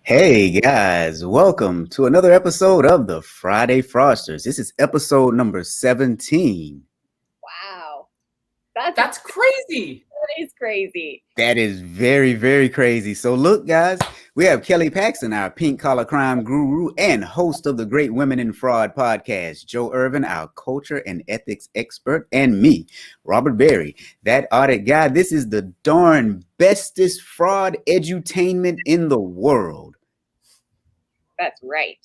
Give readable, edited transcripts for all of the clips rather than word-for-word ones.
Hey guys, welcome to another episode of the Friday Fraudsters. This is episode number 17. Wow. That's crazy. That is crazy. That is very, very crazy. So look, guys, we have Kelly Paxton, our pink collar crime guru and host of the Great Women in Fraud podcast, Joe Erven, our culture and ethics expert, and me, Robert Berry, that audit guy. This is the darn bestest fraud edutainment in the world. That's right.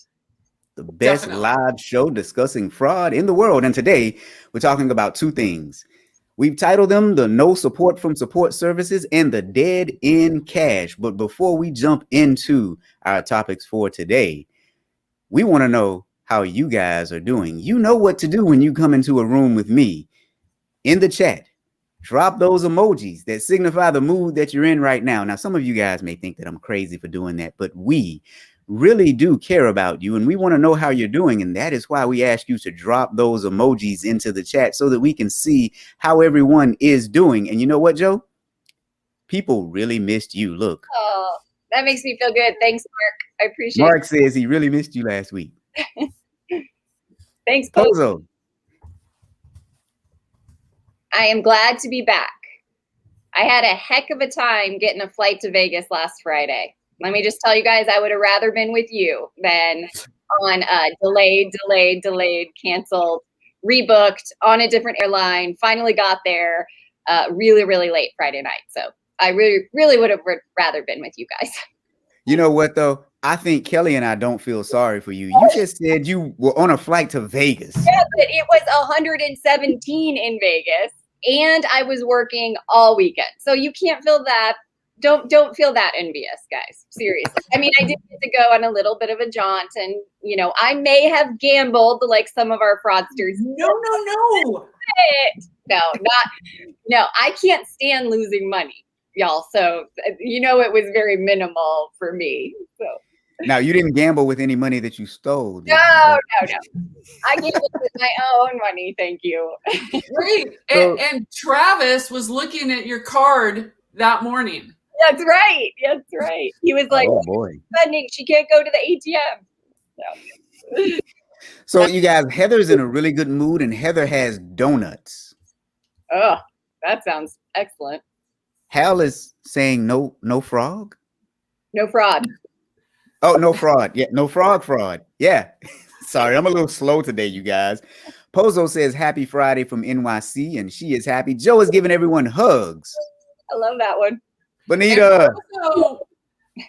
The best live show discussing fraud in the world. And today we're talking about two things. We've titled them the No Support from Support Services and the Dead in Cash. But before we jump into our topics for today, we want to know how you guys are doing. You know what to do when you come into a room with me. In the chat, drop those emojis that signify the mood that you're in right now. Now, some of you guys may think that I'm crazy for doing that, but we really do care about you and we want to know how you're doing, and that is why we ask you to drop those emojis into the chat so that we can see how everyone is doing. And you know what, Joe? People really missed you. Look. Oh, that makes me feel good. Thanks, Mark. I appreciate Mark says he really missed you last week. Thanks, Pozo. I am glad to be back. I had a heck of a time getting a flight to Vegas last Friday. Let me just tell you guys, I would have rather been with you than on delayed, canceled, rebooked on a different airline. Finally got there really late Friday night. So I really would have rather been with you guys. You know what, though? I think Kelly and I don't feel sorry for you. You just said you were on a flight to Vegas. Yeah, but it was 117 in Vegas, and I was working all weekend. So you can't feel that. Don't feel that envious, guys. Seriously. I mean, I did get to go on a little bit of a jaunt, and I may have gambled like some of our fraudsters. No. No, I can't stand losing money, y'all. So it was very minimal for me. So now you didn't gamble with any money that you stole. No. I gambled with my own money. Thank you. Great. And Travis was looking at your card that morning. That's right. He was like, "Oh boy, spending. She can't go to the ATM." So you guys, Heather's in a really good mood, and Heather has donuts. Oh, that sounds excellent. Hal is saying no frog. No fraud. Oh, no fraud. Yeah, no fraud. Yeah. Sorry, I'm a little slow today, you guys. Pozo says happy Friday from NYC, and she is happy. Joe is giving everyone hugs. I love that one. Bonita.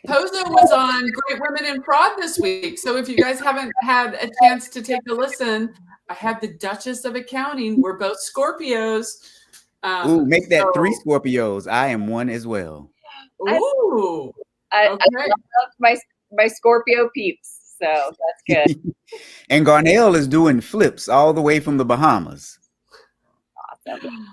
Pozo was on Great Women in Fraud this week. So if you guys haven't had a chance to take a listen, I had the Duchess of Accounting. We're both Scorpios. Ooh, make that 3 Scorpios. I am one as well. Ooh. I love my Scorpio peeps. So that's good. And Garnell is doing flips all the way from the Bahamas. Awesome.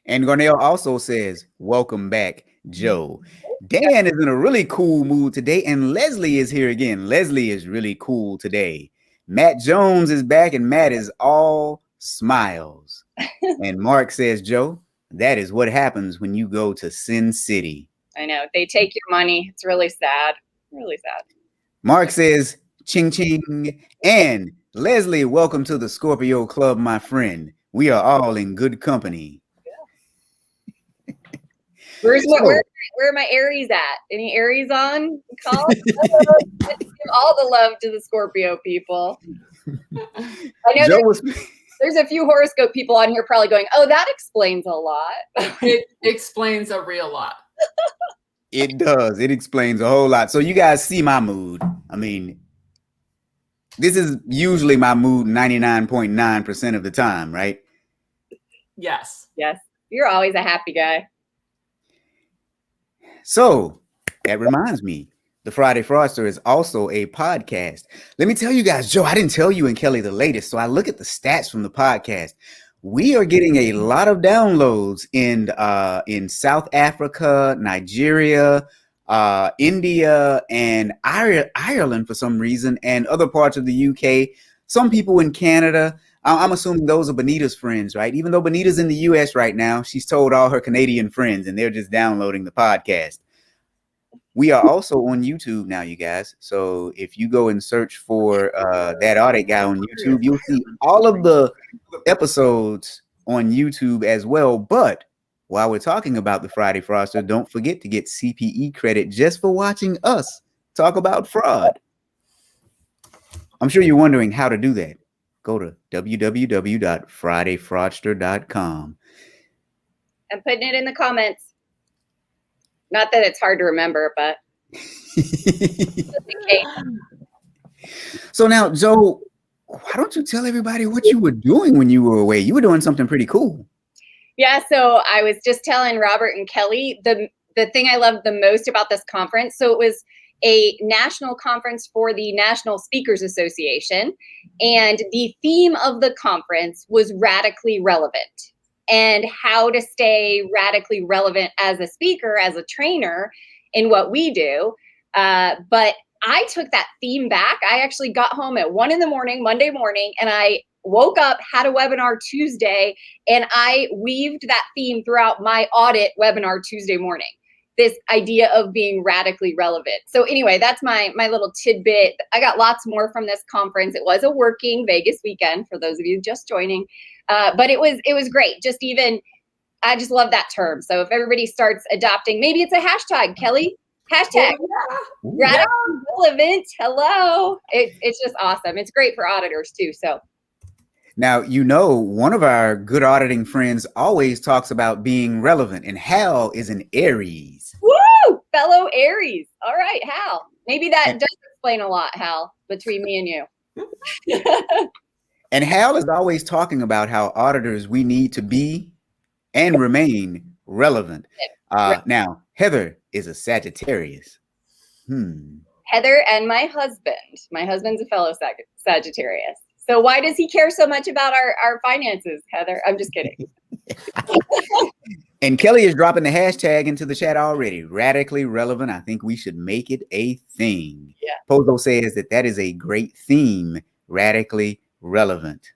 And Garnell also says, welcome back, Joe. Dan is in a really cool mood today, and Leslie is here again. Leslie is really cool today. Matt Jones is back, and Matt is all smiles. And Mark says, Joe, that is what happens when you go to Sin City. I know. They take your money. It's really sad. Really sad. Mark says, ching, ching. And Leslie, welcome to the Scorpio Club, my friend. We are all in good company. Where are my Aries at? Any Aries on? Call. Give all the love to the Scorpio people. I know there's a few horoscope people on here probably going, oh, that explains a lot. It explains a real lot. It does. It explains a whole lot. So you guys see my mood. I mean, this is usually my mood 99.9% of the time, right? Yes. You're always a happy guy. So that reminds me, the Friday Fraudster is also a podcast. Let me tell you guys, Joe, I didn't tell you and Kelly the latest. So I look at the stats from the podcast. We are getting a lot of downloads in South Africa, Nigeria, India, and Ireland for some reason, and other parts of the UK. Some people in Canada. I'm assuming those are Bonita's friends, right? Even though Bonita's in the US right now, she's told all her Canadian friends and they're just downloading the podcast. We are also on YouTube now, you guys. So if you go and search for That Audit Guy on YouTube, you'll see all of the episodes on YouTube as well. But while we're talking about the Friday Fraudster, don't forget to get CPE credit just for watching us talk about fraud. I'm sure you're wondering how to do that. Go to www.fridayfraudster.com. I'm putting it in the comments. Not that it's hard to remember, but So now, Joe, why don't you tell everybody what you were doing when you were away? You were doing something pretty cool. Yeah, so I was just telling Robert and Kelly the thing I loved the most about this conference. So it was a national conference for the National Speakers Association, and the theme of the conference was radically relevant, and how to stay radically relevant as a speaker, as a trainer in what we do. But I took that theme back. I actually got home at 1 a.m, Monday morning, and I woke up, had a webinar Tuesday, and I weaved that theme throughout my audit webinar Tuesday morning. This idea of being radically relevant. So anyway, that's my little tidbit. I got lots more from this conference. It was a working Vegas weekend for those of you just joining. But it was great. I just love that term. So if everybody starts adopting, maybe it's a hashtag, Kelly. Hashtag radically relevant. Hello. It's just awesome. It's great for auditors too. So now, one of our good auditing friends always talks about being relevant, and Hal is an Aries. Woo! Fellow Aries. All right, Hal. Maybe that does explain a lot, Hal, between me and you. And Hal is always talking about how auditors, we need to be and remain relevant. Now, Heather is a Sagittarius. Heather and my husband's a fellow Sagittarius. So why does he care so much about our finances, Heather? I'm just kidding. And Kelly is dropping the hashtag into the chat already. Radically relevant. I think we should make it a thing. Yeah. Pozo says that is a great theme. Radically relevant.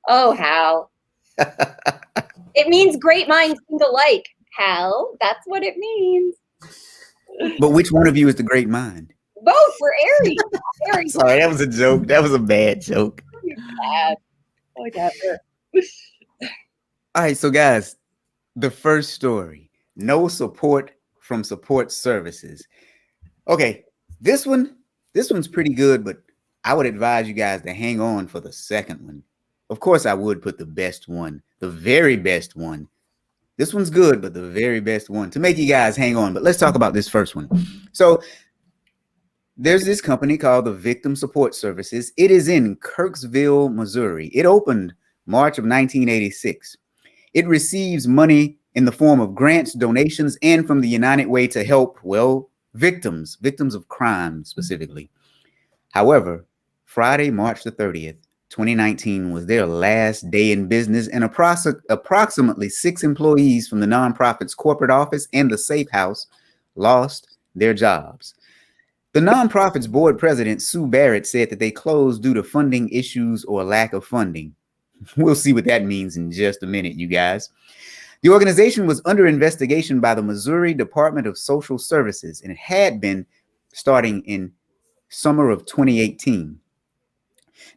Oh, Hal. It means great minds think alike, Hal. That's what it means. But which one of you is the great mind? Both. We're Aries. Aries. Sorry, that was a joke. That was a bad joke. Bad. Whatever. All right, so guys, the first story: no support from support services. Okay, this one's pretty good, but I would advise you guys to hang on for the second one. Of course, I would put the best one, the very best one. This one's good, but the very best one to make you guys hang on. But let's talk about this first one. So there's this company called the Victim Support Services. It is in Kirksville, Missouri. It opened March of 1986. It receives money in the form of grants, donations, and from the United Way to help, victims of crime specifically. However, Friday, March the 30th, 2019 was their last day in business, and approximately 6 employees from the nonprofit's corporate office and the safe house lost their jobs. The nonprofit's board president, Sue Barrett, said that they closed due to funding issues or lack of funding. We'll see what that means in just a minute, you guys. The organization was under investigation by the Missouri Department of Social Services, and it had been starting in summer of 2018.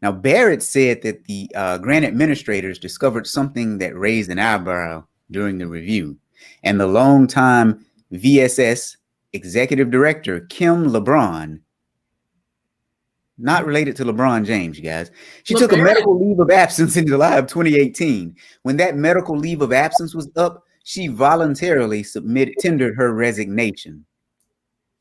Now, Barrett said that the grant administrators discovered something that raised an eyebrow during the review, and the longtime VSS executive director, Kim LeBron, not related to LeBron James, you guys. She took a medical leave of absence in July of 2018. When that medical leave of absence was up, she voluntarily tendered her resignation.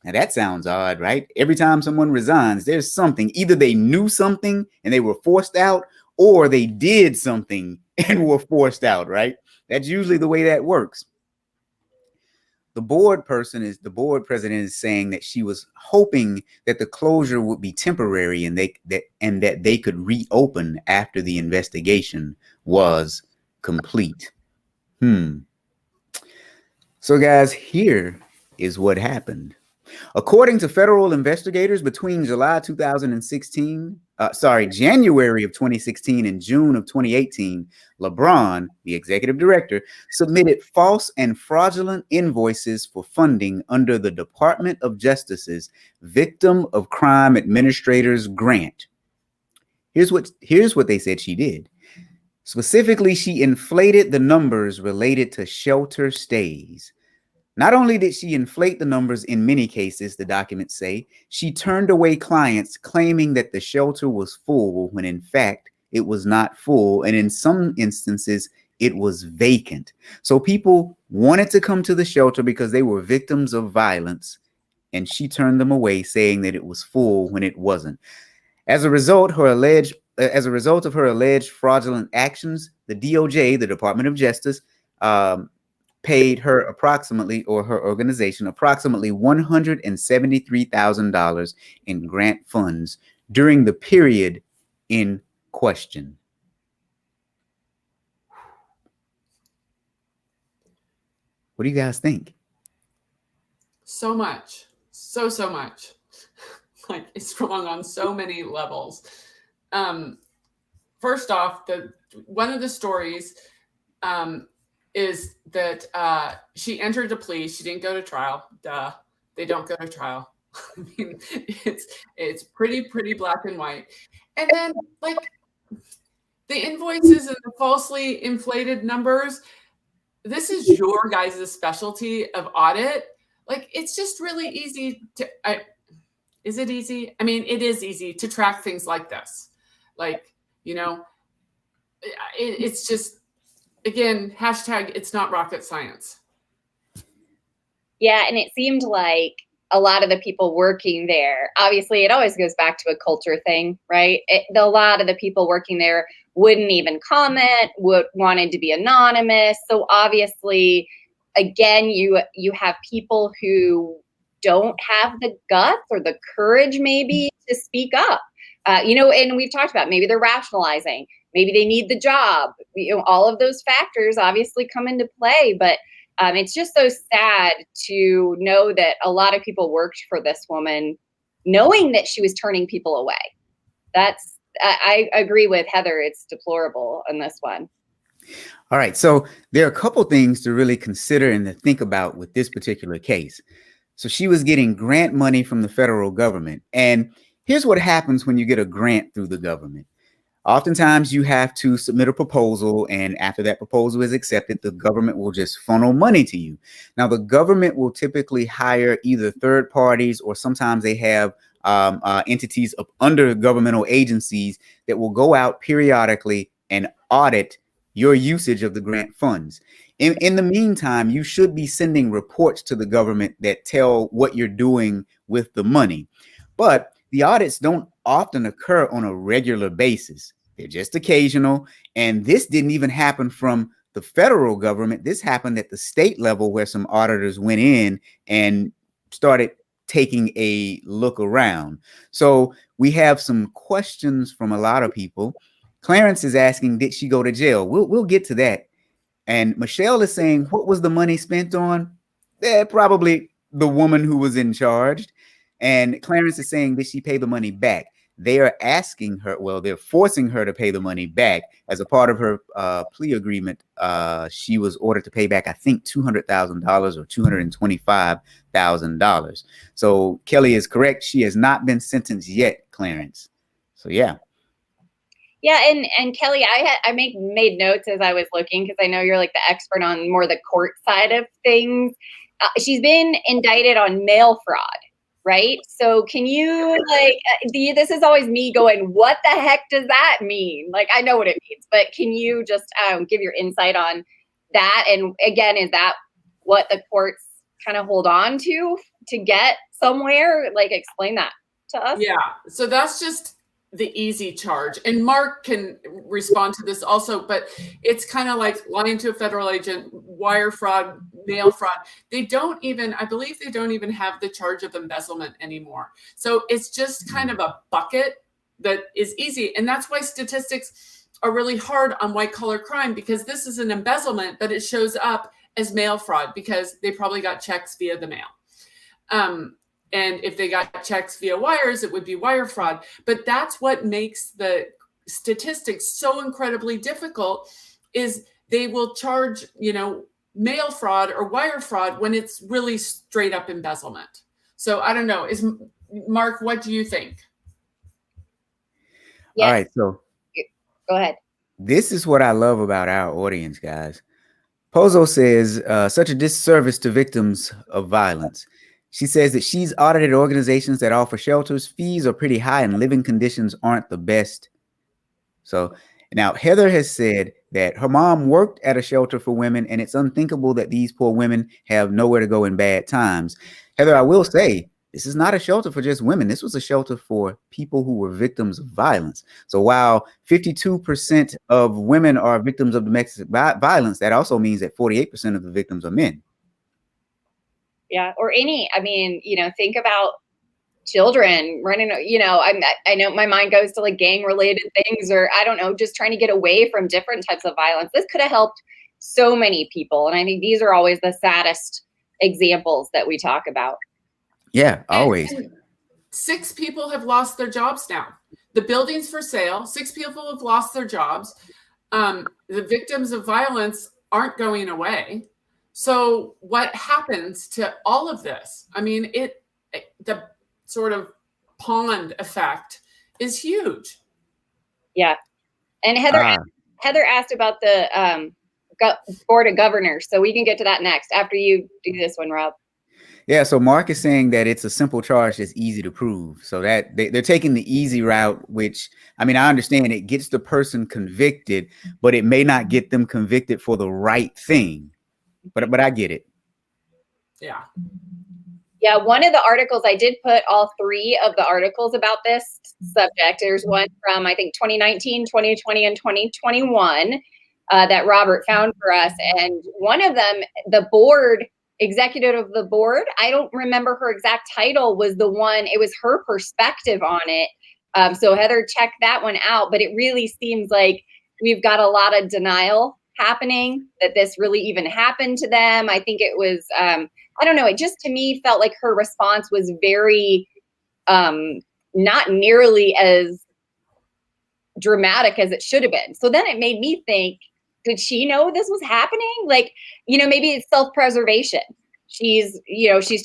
Now that sounds odd, right? Every time someone resigns, there's something. Either they knew something and they were forced out, or they did something and were forced out, right? That's usually the way that works. The board president is saying that she was hoping that the closure would be temporary and that they could reopen after the investigation was complete. So guys, here is what happened. According to federal investigators, between July 2016 January of 2016 and June of 2018, LeBron, the executive director, submitted false and fraudulent invoices for funding under the Department of Justice's Victim of Crime Administrators Grant. Here's what they said she did. Specifically, she inflated the numbers related to shelter stays. Not only did she inflate the numbers in many cases, the documents say, she turned away clients claiming that the shelter was full when in fact it was not full. And in some instances, it was vacant. So people wanted to come to the shelter because they were victims of violence, and she turned them away saying that it was full when it wasn't. As a result of her alleged fraudulent actions, the DOJ, the Department of Justice, paid her approximately, or her organization, approximately $173,000 in grant funds during the period in question. What do you guys think? So much. So much. Like, it's wrong on so many levels. First off, one of the stories is that she entered a plea. She didn't go to trial. Duh. They don't go to trial. I mean, it's pretty black and white. And then, like, the invoices and the falsely inflated numbers, this is your guys' specialty of audit. Like, it's just really easy to... Is it easy? I mean, it is easy to track things like this. Like, you know, it's just, again, hashtag, it's not rocket science. Yeah, and it seemed like a lot of the people working there, obviously it always goes back to a culture thing, right? A lot of the people working there wouldn't even comment, wanted to be anonymous. So obviously, again, you have people who don't have the guts or the courage maybe to speak up. And we've talked about, maybe they're rationalizing, maybe they need the job. All of those factors obviously come into play, but it's just so sad to know that a lot of people worked for this woman knowing that she was turning people away. I agree with Heather. It's deplorable in this one. All right. So there are a couple things to really consider and to think about with this particular case. So she was getting grant money from the federal government. And here's what happens when you get a grant through the government. Oftentimes you have to submit a proposal, and after that proposal is accepted, the government will just funnel money to you. Now, the government will typically hire either third parties, or sometimes they have entities under governmental agencies that will go out periodically and audit your usage of the grant funds. In the meantime, you should be sending reports to the government that tell what you're doing with the money. But the audits don't often occur on a regular basis. They're just occasional. And this didn't even happen from the federal government. This happened at the state level, where some auditors went in and started taking a look around. So we have some questions from a lot of people. Clarence is asking, did she go to jail? We'll get to that. And Michelle is saying, what was the money spent on? Probably the woman who was in charge. And Clarence is saying, did she pay the money back? They are asking her, well, they're forcing her to pay the money back. As a part of her plea agreement, she was ordered to pay back, I think, $200,000 or $225,000. So Kelly is correct. She has not been sentenced yet, Clarence. So, yeah. Yeah, and Kelly, I made notes as I was looking, because I know you're like the expert on more the court side of things. She's been indicted on mail fraud, right? So can you, like, this is always me going, what the heck does that mean? Like, I know what it means, but can you just give your insight on that? And again, is that what the courts kind of hold on to get somewhere? Like, explain that to us. Yeah, so that's just the easy charge, and Mark can respond to this also, but it's kind of like lying to a federal agent, wire fraud, mail fraud. They don't even, I believe they don't even have the charge of embezzlement anymore. So it's just kind of a bucket that is easy. And that's why statistics are really hard on white collar crime, because this is an embezzlement, but it shows up as mail fraud because they probably got checks via the mail. And if they got checks via wires, it would be wire fraud. But that's what makes the statistics so incredibly difficult, is they will charge, mail fraud or wire fraud when it's really straight up embezzlement. So I don't know. Mark, what do you think? Yes. All right, so go ahead. This is what I love about our audience, guys. Pozo says, such a disservice to victims of violence. She says that she's audited organizations that offer shelters. Fees are pretty high and living conditions aren't the best. So now Heather has said that her mom worked at a shelter for women, and it's unthinkable that these poor women have nowhere to go in bad times. Heather, I will say, this is not a shelter for just women. This was a shelter for people who were victims of violence. So while 52% of women are victims of domestic violence, that also means that 48% of the victims are men. Yeah, or think about children running, I know my mind goes to like gang related things, or I don't know, just trying to get away from different types of violence. This could have helped so many people. And I think these are always the saddest examples that we talk about. Yeah, always. And 6 people have lost their jobs now. The building's for sale. 6 people have lost their jobs. The victims of violence aren't going away. So what happens to all of this? I mean, the sort of pond effect is huge. Yeah. And Heather asked about the board of governors. So we can get to that next after you do this one, Rob. Yeah, so Mark is saying that it's a simple charge that's easy to prove. So that they're taking the easy route, which, I understand it gets the person convicted, but it may not get them convicted for the right thing. But I get it. Yeah. Yeah, one of the articles, I did put all 3 of the articles about this subject. There's one from, I think, 2019, 2020, and 2021 that Robert found for us. And one of them, the board executive of the board, I don't remember her exact title, was the one, it was her perspective on it. So Heather, check that one out. But it really seems like we've got a lot of denial happening that this really even happened to them. I think it was, I don't know, it just to me felt like her response was very, not nearly as dramatic as it should have been. So then it made me think, did she know this was happening? Like, maybe it's self-preservation. She's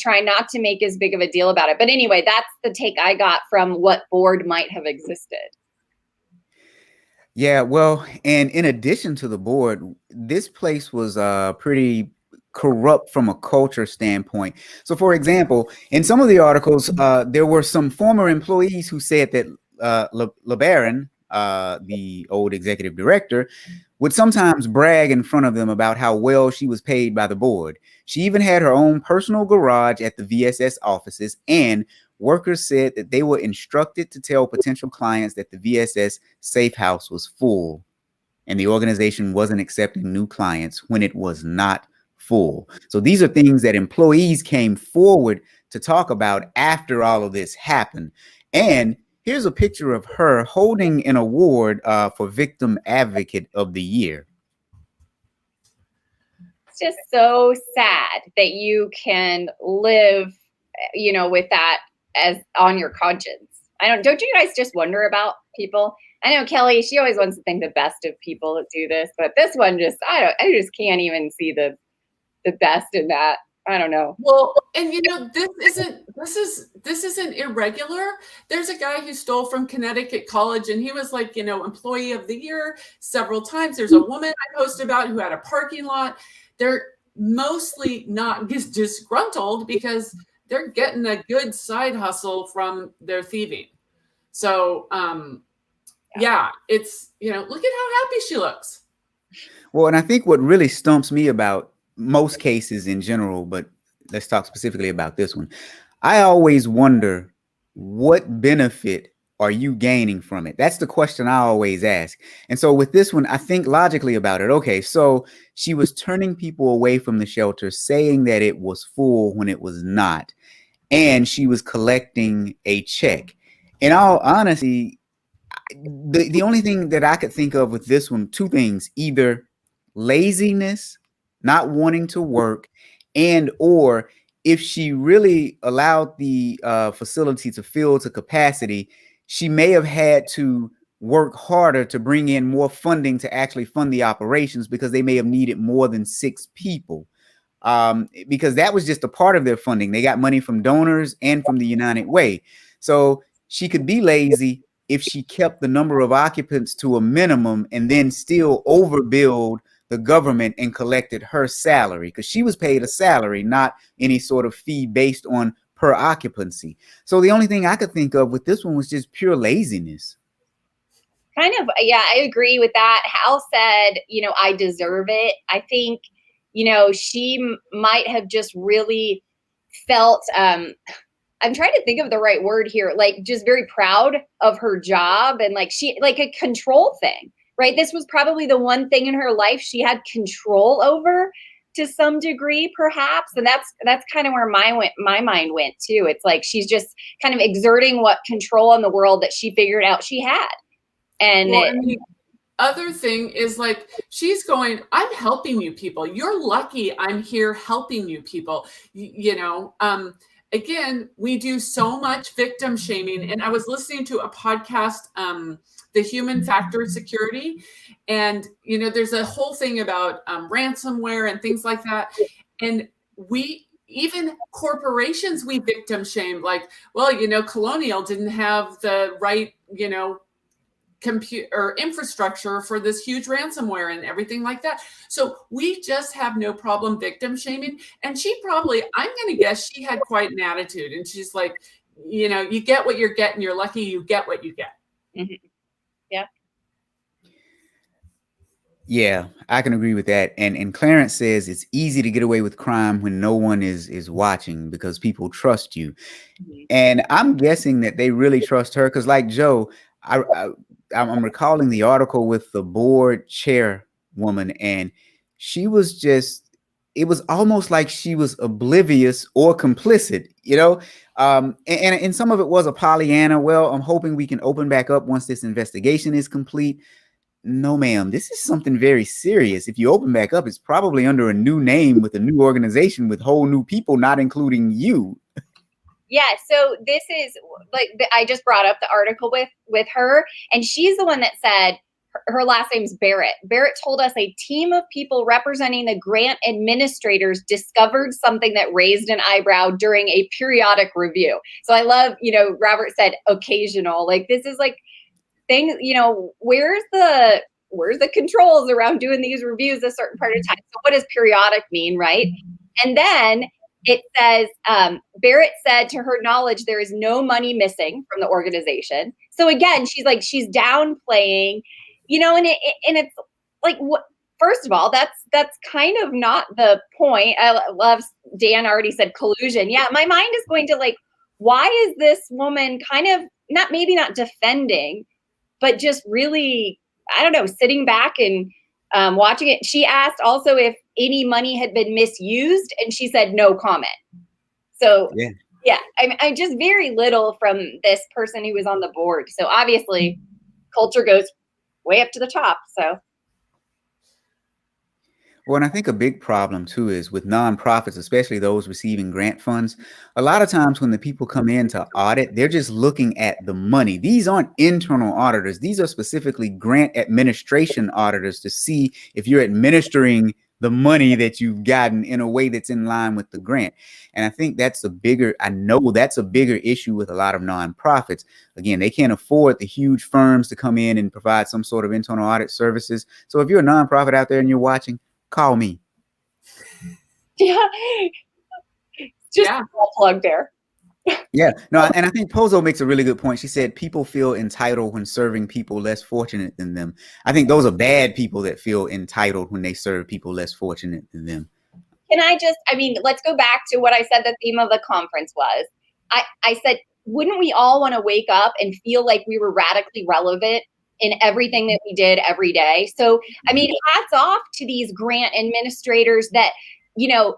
trying not to make as big of a deal about it. But anyway, that's the take I got from what board might have existed. Yeah, well, and in addition to the board, this place was pretty corrupt from a culture standpoint. So, for example, in some of the articles, there were some former employees who said that LeBaron, the old executive director, would sometimes brag in front of them about how well she was paid by the board. She even had her own personal garage at the VSS offices, and workers said that they were instructed to tell potential clients that the VSS safe house was full and the organization wasn't accepting new clients when it was not full. So these are things that employees came forward to talk about after all of this happened. And here's a picture of her holding an award for Victim Advocate of the Year. It's just so sad that you can live, with that as on your conscience. Don't you guys just wonder about people? I know Kelly, she always wants to think the best of people that do this, but this one I just can't even see the best in that. I don't know. Well, and this isn't irregular. There's a guy who stole from Connecticut College, and he was like, employee of the year several times. There's a woman I posted about who had a parking lot. They're mostly not disgruntled because they're getting a good side hustle from their thieving. So, yeah, it's, look at how happy she looks. Well, and I think what really stumps me about most cases in general, but let's talk specifically about this one. I always wonder, what benefit are you gaining from it? That's the question I always ask. And so with this one, I think logically about it. Okay, so she was turning people away from the shelter, saying that it was full when it was not. And she was collecting a check. In all honesty, the only thing that I could think of with this one, 2 things: either laziness, not wanting to work, and or if she really allowed the facility to fill to capacity, she may have had to work harder to bring in more funding to actually fund the operations, because they may have needed more than 6 people. Because that was just a part of their funding. They got money from donors and from the United Way. So she could be lazy if she kept the number of occupants to a minimum and then still overbilled the government and collected her salary, because she was paid a salary, not any sort of fee based on per occupancy. So the only thing I could think of with this one was just pure laziness. Kind of, yeah, I agree with that. Hal said, I deserve it. I think, she might have just really felt, I'm trying to think of the right word here, like just very proud of her job, and like a control thing, right? This was probably the one thing in her life she had control over to some degree, perhaps. And that's kind of where my mind went too. It's like she's just kind of exerting what control in the world that she figured out she had. And the other thing is, like, she's going, I'm helping you people. You're lucky I'm here helping you people. Again, we do so much victim shaming. And I was listening to a podcast, The Human Factor Security. And, there's a whole thing about ransomware and things like that. And even corporations, we victim shame, like, well, Colonial didn't have the right, compute or infrastructure for this huge ransomware and everything like that. So we just have no problem victim shaming. And she probably, I'm going to guess she had quite an attitude. And she's like, you get what you're getting. You're lucky you get what you get. Mm-hmm. Yeah. Yeah, I can agree with that. And Clarence says it's easy to get away with crime when no one is watching, because people trust you. Mm-hmm. And I'm guessing that they really trust her, because like Joe, I'm recalling the article with the board chairwoman, and she was just, it was almost like she was oblivious or complicit, and some of it was a Pollyanna. Well, I'm hoping we can open back up once this investigation is complete. No, ma'am, this is something very serious. If you open back up, it's probably under a new name with a new organization with whole new people, not including you. Yeah, so this is like I just brought up the article with her, and she's the one that said her last name's Barrett. Barrett told us a team of people representing the grant administrators discovered something that raised an eyebrow during a periodic review. So I love, Robert said occasional. Like, this is like things, where's the controls around doing these reviews a certain part of time? So what does periodic mean, right? And then it says, Barrett said to her knowledge, there is no money missing from the organization. So again, she's downplaying, and it's like, what? First of all, that's kind of not the point. I love, Dan already said collusion. Yeah, my mind is going to like, why is this woman kind of maybe not defending, but just really, I don't know, sitting back and watching it. She asked also if any money had been misused, and she said no comment. So yeah, I just very little from this person who was on the board. So obviously culture goes way up to the top. So. Well, and I think a big problem too is with nonprofits, especially those receiving grant funds. A lot of times when the people come in to audit, they're just looking at the money. These aren't internal auditors. These are specifically grant administration auditors to see if you're administering the money that you've gotten in a way that's in line with the grant. And I think that's a bigger issue with a lot of nonprofits. Again, they can't afford the huge firms to come in and provide some sort of internal audit services. So if you're a nonprofit out there and you're watching, call me. Yeah. Just a plug there. Yeah, no, and I think Pozo makes a really good point. She said people feel entitled when serving people less fortunate than them. I think those are bad people that feel entitled when they serve people less fortunate than them. Let's go back to what I said the theme of the conference was. I said, wouldn't we all want to wake up and feel like we were radically relevant in everything that we did every day? So, hats off to these grant administrators that,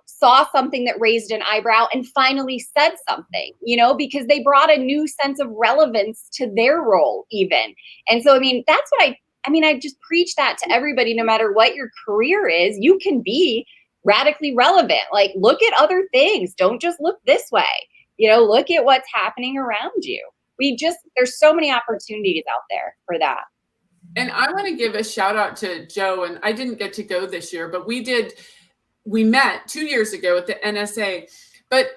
saw something that raised an eyebrow and finally said something, because they brought a new sense of relevance to their role even. And so, that's what I just preach that to everybody, no matter what your career is, you can be radically relevant. Like, look at other things. Don't just look this way. You know, look at what's happening around you. There's so many opportunities out there for that. And I want to give a shout out to Joe, and I didn't get to go this year, but we met 2 years ago at the NSA. But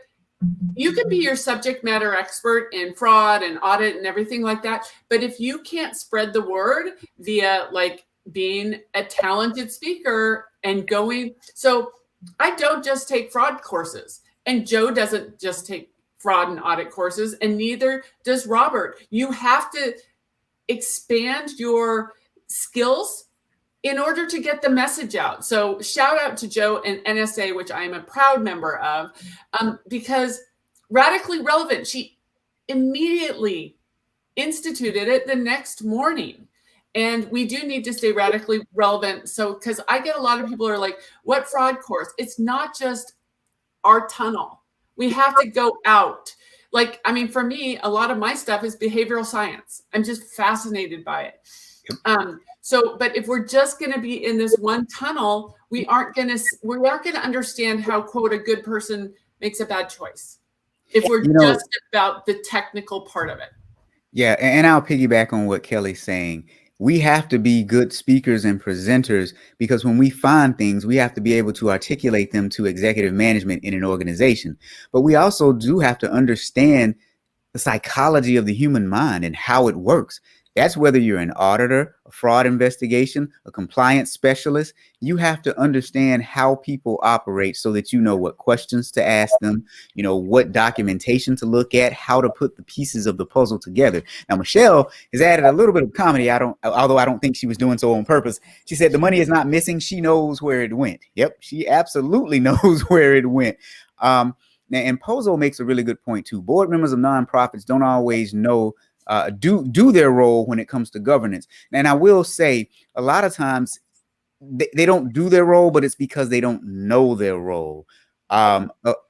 you can be your subject matter expert in fraud and audit and everything like that. But if you can't spread the word via like being a talented speaker and going, so I don't just take fraud courses, and Joe doesn't just take fraud and audit courses, and neither does Robert. You have to expand your skills in order to get the message out. So shout out to Joe and NSA, which I am a proud member of, because Radically Relevant, she immediately instituted it the next morning. And we do need to stay radically relevant. So, because I get a lot of people who are like, what fraud course? It's not just our tunnel. We have to go out. Like, I mean, for me, a lot of my stuff is behavioral science. I'm just fascinated by it. But if we're just going to be in this one tunnel, we aren't going to understand how, quote, a good person makes a bad choice. If we're just about the technical part of it. Yeah. And I'll piggyback on what Kelly's saying. We have to be good speakers and presenters, because when we find things, we have to be able to articulate them to executive management in an organization. But we also do have to understand the psychology of the human mind and how it works. That's whether you're an auditor, a fraud investigation, a compliance specialist. You have to understand how people operate so that you know what questions to ask them, you know, what documentation to look at, how to put the pieces of the puzzle together. Now, Michelle has added a little bit of comedy. Although I don't think she was doing so on purpose. She said the money is not missing. She knows where it went. Yep, she absolutely knows where it went. Now, and Pozo makes a really good point too. Board members of nonprofits don't always know do their role when it comes to governance. And I will say a lot of times they don't do their role, but it's because they don't know their role.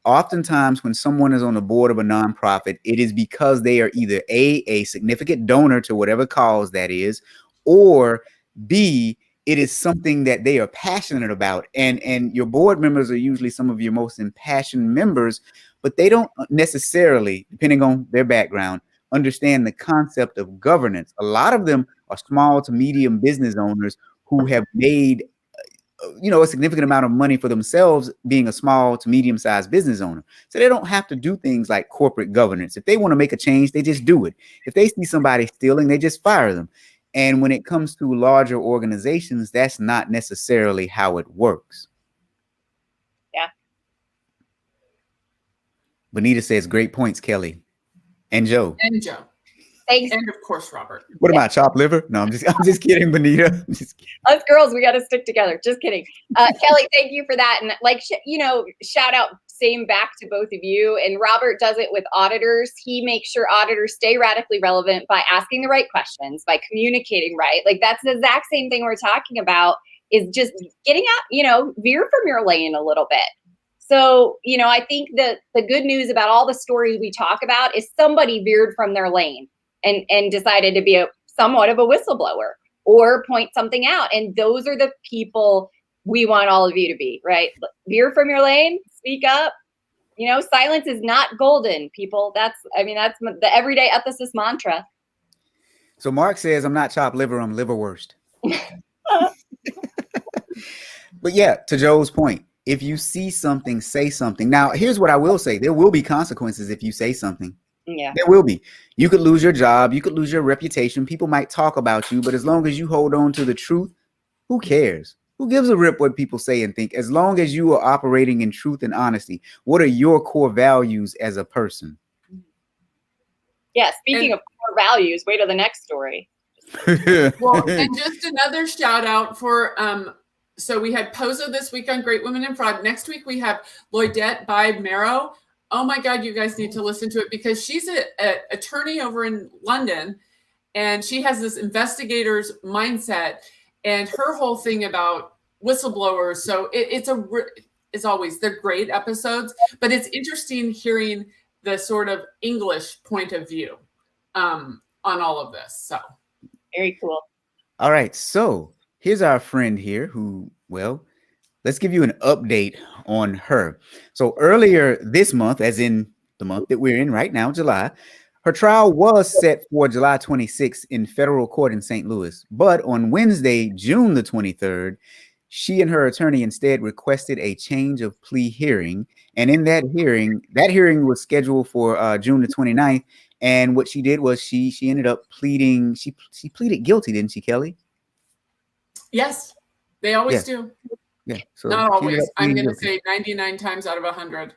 Oftentimes when someone is on the board of a nonprofit, it is because they are either a significant donor to whatever cause that is, or B, it is something that they are passionate about. And your board members are usually some of your most impassioned members, but they don't necessarily, depending on their background, understand the concept of governance. A lot of them are small to medium business owners who have made a significant amount of money for themselves being a small to medium sized business owner. So they don't have to do things like corporate governance. If they want to make a change, they just do it. If they see somebody stealing, they just fire them. And when it comes to larger organizations, that's not necessarily how it works. Yeah. Bonita says, great points, Kelly. And Joe. Thanks. And of course, Robert. What am I, chopped liver? No, I'm just kidding, Bonita. I'm just kidding. Us girls, we got to stick together. Just kidding. Kelly, thank you for that. And shout out, same back to both of you. And Robert does it with auditors. He makes sure auditors stay radically relevant by asking the right questions, by communicating right. Like, that's the exact same thing we're talking about, is just getting out, veer from your lane a little bit. So, I think that the good news about all the stories we talk about is somebody veered from their lane and decided to be somewhat of a whistleblower or point something out. And those are the people we want all of you to be, right? Veer from your lane, speak up. Silence is not golden, people. That's the everyday ethicist mantra. So Mark says, I'm not chopped liver, I'm liverwurst. But yeah, to Joe's point, if you see something, say something. Now, here's what I will say. There will be consequences if you say something. Yeah. There will be. You could lose your job. You could lose your reputation. People might talk about you, but as long as you hold on to the truth, who cares? Who gives a rip what people say and think? As long as you are operating in truth and honesty, what are your core values as a person? Yeah, speaking of core values, wait till the next story. Well, and just another shout out for so we had Pozo this week on Great Women in Fraud. Next week we have Lloydette by Marrow. Oh my God, you guys need to listen to it, because she's an attorney over in London, and she has this investigator's mindset, and her whole thing about whistleblowers. So it's always, they're great episodes, but it's interesting hearing the sort of English point of view on all of this. So very cool. All right, so here's our friend here who, well, let's give you an update on her. So earlier this month, as in the month that we're in right now, July, her trial was set for July 26th in federal court in St. Louis. But on Wednesday, June the 23rd, she and her attorney instead requested a change of plea hearing. And in that hearing was scheduled for June the 29th. And what she did was she ended up pleading. She pleaded guilty, didn't she, Kelly? Yes, they always do. Yeah. So not always. I'm going to say 99 times out of 100.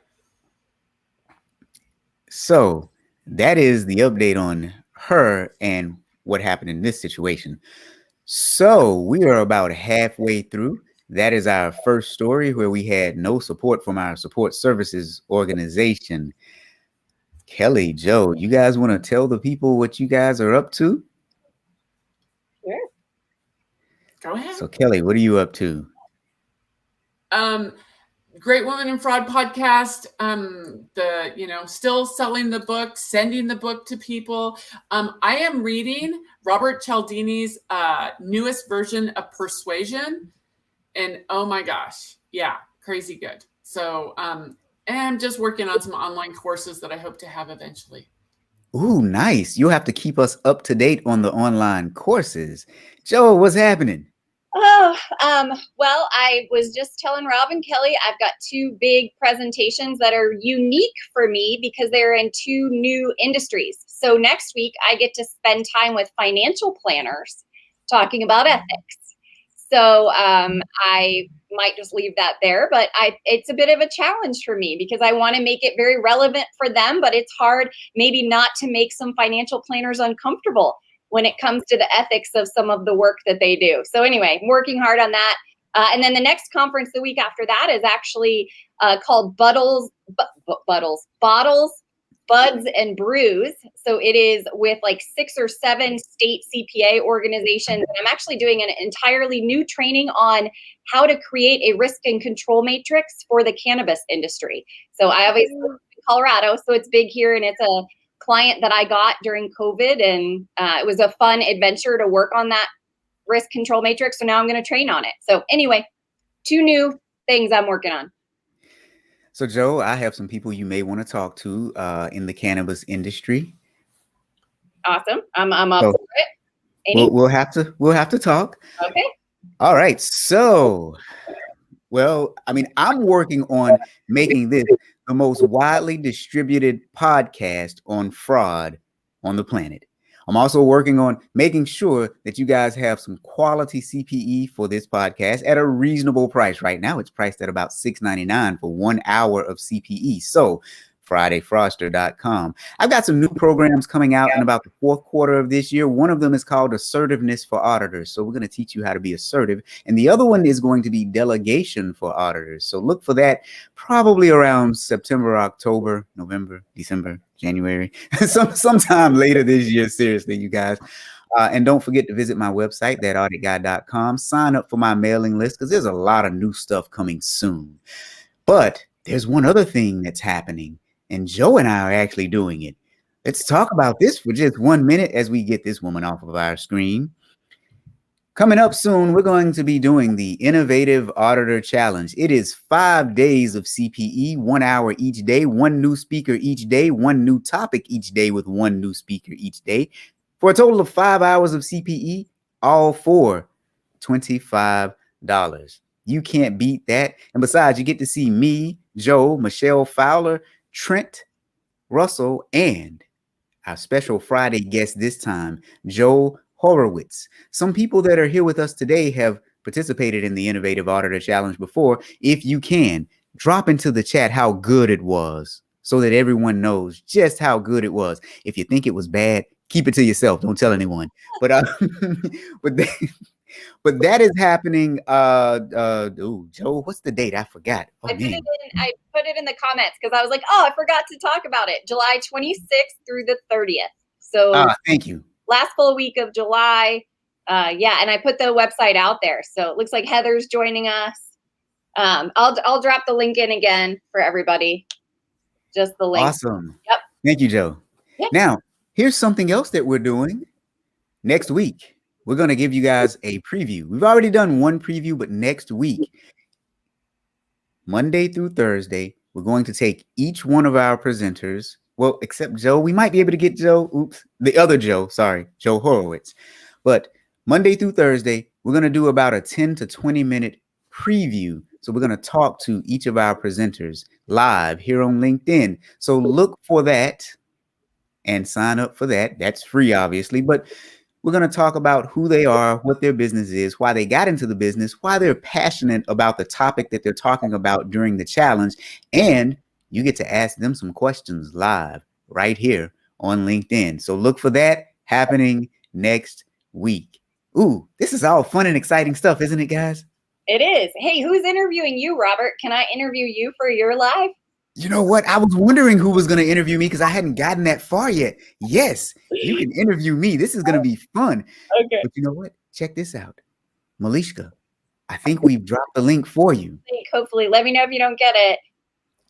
So that is the update on her and what happened in this situation. So we are about halfway through. That is our first story where we had no support from our support services organization. Kelly, Joe, you guys want to tell the people what you guys are up to? Sure. Go ahead. So Kelly, what are you up to? Great Women in Fraud podcast. Still selling the book, sending the book to people. I am reading Robert Cialdini's newest version of Persuasion. And oh my gosh, yeah, crazy good. So, and I'm just working on some online courses that I hope to have eventually. Ooh, nice. You'll have to keep us up to date on the online courses. Joe, what's happening? Oh, well, I was just telling Rob and Kelly, I've got two big presentations that are unique for me because they're in two new industries. So next week I get to spend time with financial planners talking about ethics. So I might just leave that there, but it's a bit of a challenge for me because I want to make it very relevant for them, but it's hard maybe not to make some financial planners uncomfortable when it comes to the ethics of some of the work that they do. So anyway, I'm working hard on that. And then the next conference the week after that is actually called Bottles, Buds, and Brews. So it is with like 6 or 7 state CPA organizations. And I'm actually doing an entirely new training on how to create a risk and control matrix for the cannabis industry. So I obviously live in Colorado, so it's big here, and it's a client that I got during COVID, and it was a fun adventure to work on that risk control matrix. So now I'm going to train on it. So anyway, 2 new things I'm working on. So Joe, I have some people you may want to talk to in the cannabis industry. Awesome. I'm up for it. We'll have to talk. Okay. All right. So, well, I mean, I'm working on making this the most widely distributed podcast on fraud on the planet. I'm also working on making sure that you guys have some quality CPE for this podcast at a reasonable price. Right now, it's priced at about $6.99 for 1 hour of CPE. So FridayFraudster.com. I've got some new programs coming out in about the 4th quarter of this year. One of them is called Assertiveness for Auditors. So we're going to teach you how to be assertive. And the other one is going to be Delegation for Auditors. So look for that probably around September, October, November, December, January, sometime later this year. Seriously, you guys. And don't forget to visit my website, thatauditguy.com. Sign up for my mailing list because there's a lot of new stuff coming soon. But there's one other thing that's happening, and Joe and I are actually doing it. Let's talk about this for just 1 minute as we get this woman off of our screen. Coming up soon, we're going to be doing the Innovative Auditor Challenge. It is 5 days of CPE, 1 hour each day, 1 new speaker each day, 1 new topic each day with 1 new speaker each day, for a total of 5 hours of CPE, all for $25. You can't beat that. And besides, you get to see me, Joe, Michelle Fowler, Trent Russell, and our special Friday guest this time, Joe Horowitz. Some people that are here with us today have participated in the Innovative Auditor Challenge before. If you can, drop into the chat how good it was so that everyone knows just how good it was. If you think it was bad, keep it to yourself. Don't tell anyone. But but that is happening. Joe, what's the date? I forgot. I put it in the comments because I was like, I forgot to talk about it. July 26th through the 30th. So thank you. Last full week of July. And I put the website out there. So it looks like Heather's joining us. I'll drop the link in again for everybody. Just the link. Awesome. Yep. Thank you, Joe. Yep. Now, here's something else that we're doing next week. We're going to give you guys a preview. We've already done one preview, but next week Monday through Thursday, we're going to take each one of our presenters. Well, except Joe. We might be able to get Joe. Oops. The other Joe. Sorry. Joe Horowitz. But Monday through Thursday, we're going to do about a 10 to 20 minute preview. So we're going to talk to each of our presenters live here on LinkedIn. So look for that and sign up for that. That's free, obviously. But we're going to talk about who they are, what their business is, why they got into the business, why they're passionate about the topic that they're talking about during the challenge. And you get to ask them some questions live right here on LinkedIn. So look for that happening next week. Ooh, this is all fun and exciting stuff, isn't it, guys? It is. Hey, who's interviewing you, Robert? Can I interview you for your live? You know what? I was wondering who was going to interview me because I hadn't gotten that far yet. Yes, you can interview me. This is going to be fun. Okay. But you know what? Check this out. Malishka, I think we've dropped the link for you. Hopefully, let me know if you don't get it.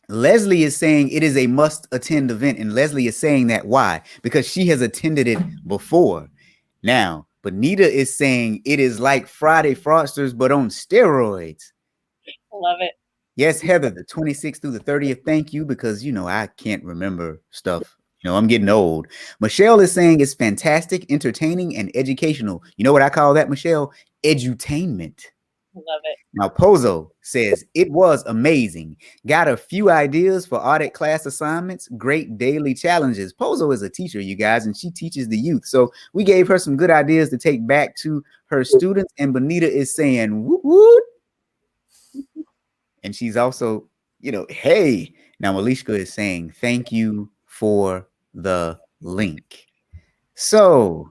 Leslie is saying it is a must-attend event, and Leslie is saying that why? Because she has attended it before. Now, Bonita is saying it is like Friday Fraudsters, but on steroids. Love it. Yes, Heather, the 26th through the 30th. Thank you, because, I can't remember stuff. I'm getting old. Michelle is saying it's fantastic, entertaining, and educational. You know what I call that, Michelle? Edutainment. Love it. Now, Pozo says it was amazing. Got a few ideas for audit class assignments. Great daily challenges. Pozo is a teacher, you guys, and she teaches the youth. So we gave her some good ideas to take back to her students. And Bonita is saying, whoop, whoop. And she's also, hey. Now, Malishka is saying, thank you for the link. So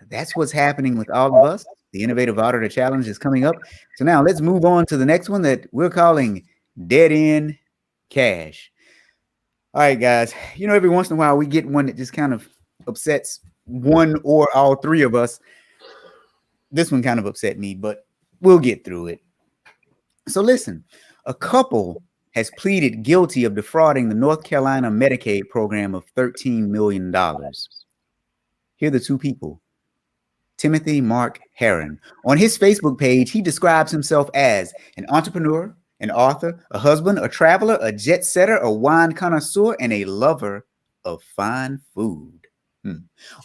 that's what's happening with all of us. The Innovative Auditor Challenge is coming up. So now let's move on to the next one that we're calling Dead End Cash. All right, guys. Every once in a while we get one that just kind of upsets one or all three of us. This one kind of upset me, but we'll get through it. So listen, a couple has pleaded guilty of defrauding the North Carolina Medicaid program of $13 million. Here are the two people. Timothy Mark Heron. On his Facebook page, he describes himself as an entrepreneur, an author, a husband, a traveler, a jet setter, a wine connoisseur, and a lover of fine food.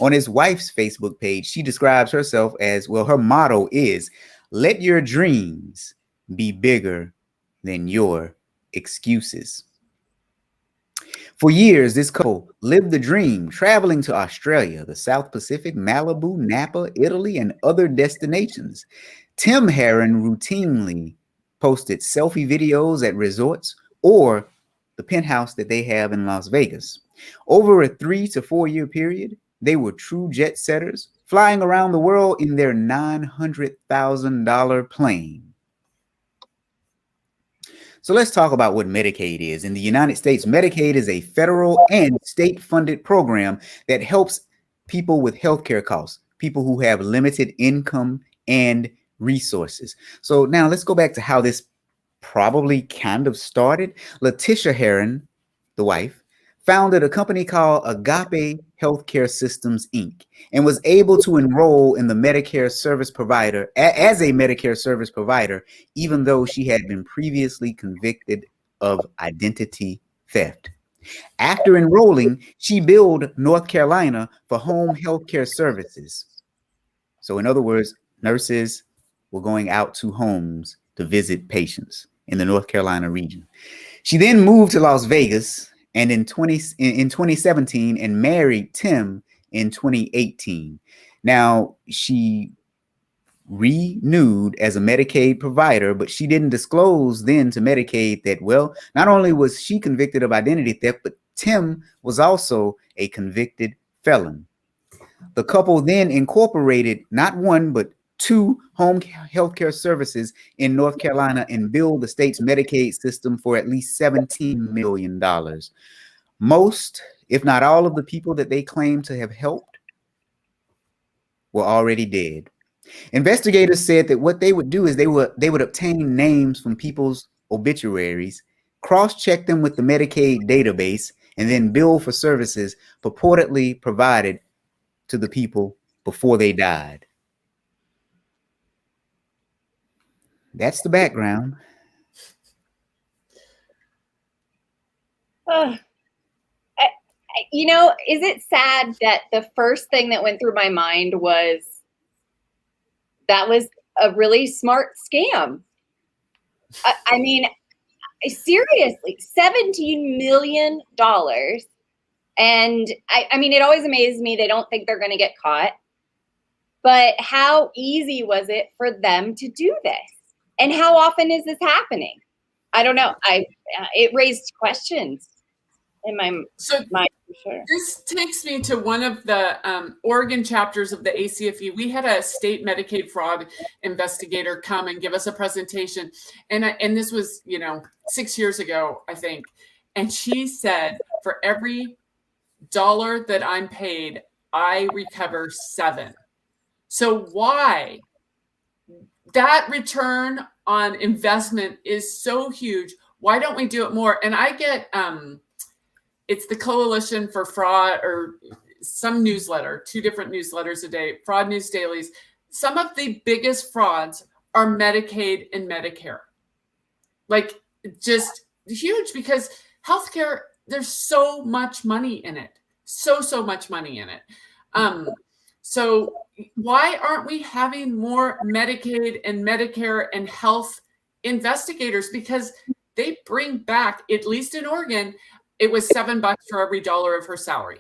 On his wife's Facebook page, she describes herself as, her motto is, let your dreams be bigger than your excuses. For years, this couple lived the dream, traveling to Australia, the South Pacific, Malibu, Napa, Italy, and other destinations. Tim Heron routinely posted selfie videos at resorts or the penthouse that they have in Las Vegas. Over a 3 to 4 year period, they were true jet setters, flying around the world in their $900,000 plane. So let's talk about what Medicaid is. In the United States, Medicaid is a federal and state-funded program that helps people with healthcare costs, people who have limited income and resources. So now let's go back to how this probably kind of started. Letitia Heron, the wife, founded a company called Agape Healthcare Systems, Inc., and was able to enroll in the Medicare service provider as a Medicare service provider, even though she had been previously convicted of identity theft. After enrolling, she billed North Carolina for home healthcare services. So in other words, nurses were going out to homes to visit patients in the North Carolina region. She then moved to Las Vegas and in 2017 and married Tim in 2018. Now, she renewed as a Medicaid provider, but she didn't disclose then to Medicaid that, not only was she convicted of identity theft, but Tim was also a convicted felon. The couple then incorporated not one, but 2 home healthcare services in North Carolina and billed the state's Medicaid system for at least $17 million. Most, if not all, of the people that they claim to have helped were already dead. Investigators said that what they would do is they would obtain names from people's obituaries, cross-check them with the Medicaid database, and then bill for services purportedly provided to the people before they died. That's the background. You know, is it sad that the first thing that went through my mind was that was a really smart scam? I mean, seriously, $17 million. And I mean, it always amazes me they don't think they're going to get caught. But how easy was it for them to do this? And how often is this happening? I don't know. It raised questions in my mind, for sure. This takes me to one of the Oregon chapters of the ACFE. We had a state Medicaid fraud investigator come and give us a presentation. And this was, 6 years ago, I think. And she said, for every dollar that I'm paid, I recover 7. So why? That return on investment is so huge. Why don't we do it more? And I get, it's the Coalition for Fraud, or some newsletter, 2 different newsletters a day, fraud news dailies. Some of the biggest frauds are Medicaid and Medicare. Like, just huge, because healthcare, there's so much money in it. So much money in it. So why aren't we having more Medicaid and Medicare and health investigators? Because they bring back, at least in Oregon, it was $7 for every dollar of her salary.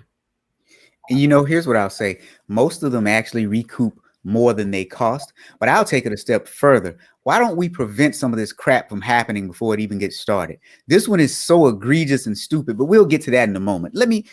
And here's what I'll say. Most of them actually recoup more than they cost, but I'll take it a step further. Why don't we prevent some of this crap from happening before it even gets started? This one is so egregious and stupid, but we'll get to that in a moment. Let me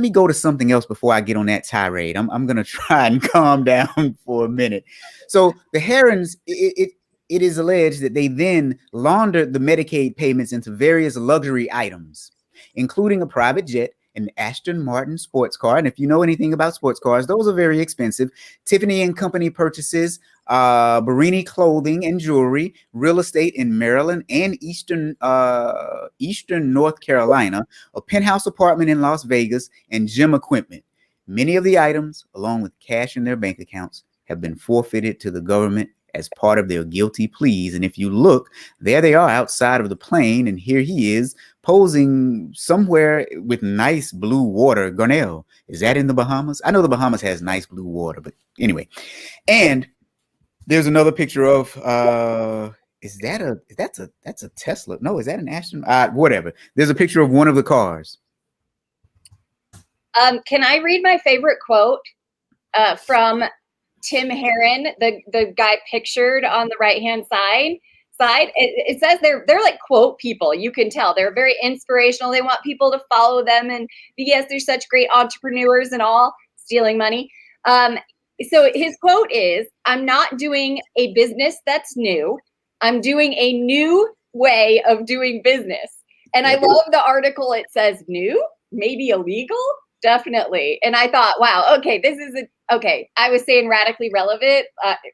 go to something else before I get on that tirade. I'm gonna try and calm down for a minute. So the Herons, it is alleged that they then laundered the Medicaid payments into various luxury items, including a private jet, an Aston Martin sports car. And if you know anything about sports cars, those are very expensive. Tiffany and Company purchases, Barini clothing and jewelry, real estate in Maryland and Eastern North Carolina, a penthouse apartment in Las Vegas, and gym equipment. Many of the items, along with cash in their bank accounts, have been forfeited to the government as part of their guilty pleas. And if you look, there they are outside of the plane, and here he is posing somewhere with nice blue water. Garnell, is that in the Bahamas? I know the Bahamas has nice blue water, but anyway. And there's another picture of that's a Tesla? No, is that an Aston? Whatever. There's a picture of one of the cars. Can I read my favorite quote from Tim Heron, the guy pictured on the right-hand side? It says they're like quote people. You can tell they're very inspirational. They want people to follow them, and yes, they're such great entrepreneurs and all, stealing money. So his quote is, "I'm not doing a business that's new. I'm doing a new way of doing business." And I love the article. It says new, maybe illegal, definitely. And I thought, wow, okay, this is okay. I was saying radically relevant.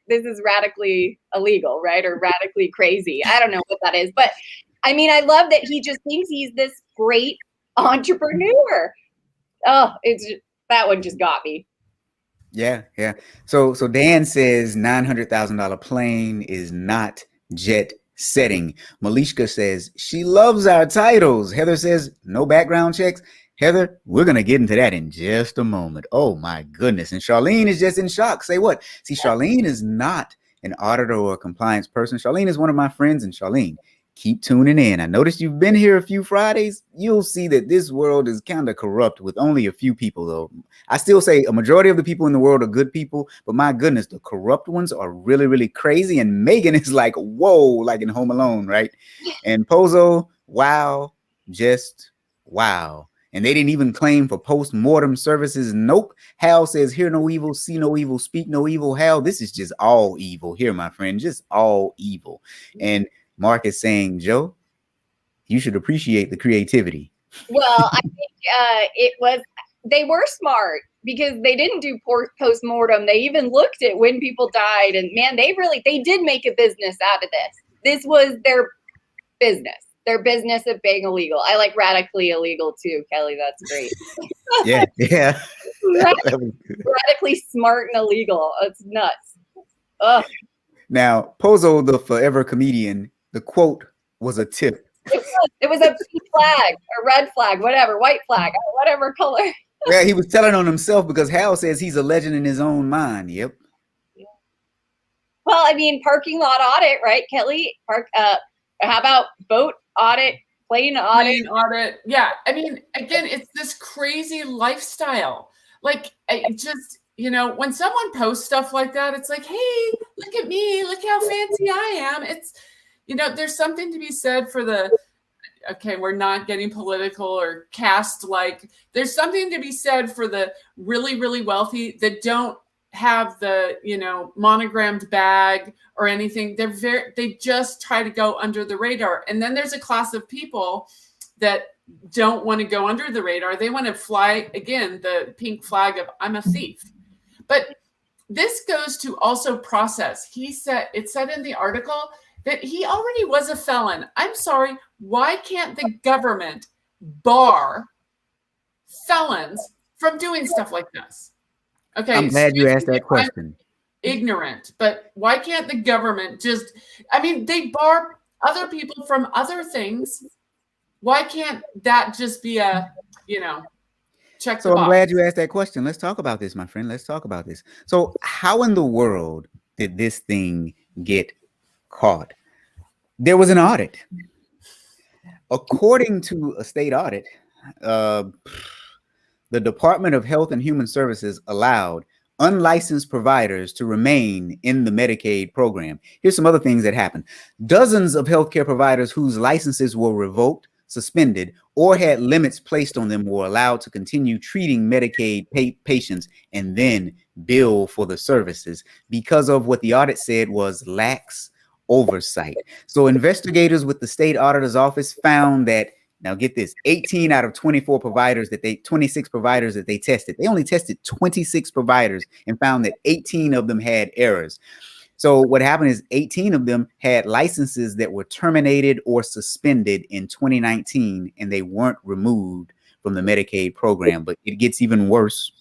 This is radically illegal, right? Or radically crazy. I don't know what that is. But I mean, I love that he just thinks he's this great entrepreneur. Oh, that one just got me. Yeah. So Dan says $900,000 plane is not jet setting. Malishka says she loves our titles. Heather says no background checks. Heather, we're going to get into that in just a moment. Oh, my goodness. And Charlene is just in shock. Say what? See, Charlene is not an auditor or a compliance person. Charlene is one of my friends. And Charlene, keep tuning in. I noticed you've been here a few Fridays. You'll see that this world is kind of corrupt with only a few people, though. I still say a majority of the people in the world are good people. But my goodness, the corrupt ones are really, really crazy. And Megan is like, whoa, like in Home Alone, right? And Pozo, wow, just wow. And they didn't even claim for post-mortem services. Nope. Hal says, hear no evil, see no evil, speak no evil. Hal, this is just all evil here, my friend. Just all evil. And Mark is saying, Joe, you should appreciate the creativity. Well, I think they were smart because they didn't do post-mortem. They even looked at when people died. And man, they did make a business out of this. This was their business. Their business of being illegal. I like radically illegal too, Kelly. That's great. Yeah. Radically smart and illegal. It's nuts. Ugh. Now, Pozo, the forever comedian, the quote was a tip It was a pink flag, a red flag, whatever, white flag, whatever color. Yeah, he was telling on himself because Hal says he's a legend in his own mind. Yep. Well, I mean, parking lot audit, right, Kelly? How about boat audit, plane audit? Yeah. I mean, again, it's this crazy lifestyle. Like, it just, when someone posts stuff like that, it's like, hey, look at me, look how fancy I am. It's, there's something to be said for okay, we're not getting political or caste, like there's something to be said for the really, really wealthy that don't have the, monogrammed bag or anything. They just try to go under the radar. And then there's a class of people that don't want to go under the radar. They want to fly, again, the pink flag of I'm a thief. But this goes to also process. It said in the article that he already was a felon. I'm sorry, why can't the government bar felons from doing stuff like this? Okay. I'm glad you asked that question. I'm ignorant, but why can't the government they bar other people from other things. Why can't that just be a, check the box? I'm glad you asked that question. Let's talk about this, my friend. Let's talk about this. So how in the world did this thing get caught? There was an audit. According to a state audit, the Department of Health and Human Services allowed unlicensed providers to remain in the Medicaid program. Here's some other things that happened. Dozens of healthcare providers whose licenses were revoked, suspended, or had limits placed on them were allowed to continue treating Medicaid patients and then bill for the services because of what the audit said was lax oversight. So investigators with the state auditor's office found that, now get this, 18 out of 26 providers that they tested. They only tested 26 providers and found that 18 of them had errors. So what happened is 18 of them had licenses that were terminated or suspended in 2019, and they weren't removed from the Medicaid program. But it gets even worse.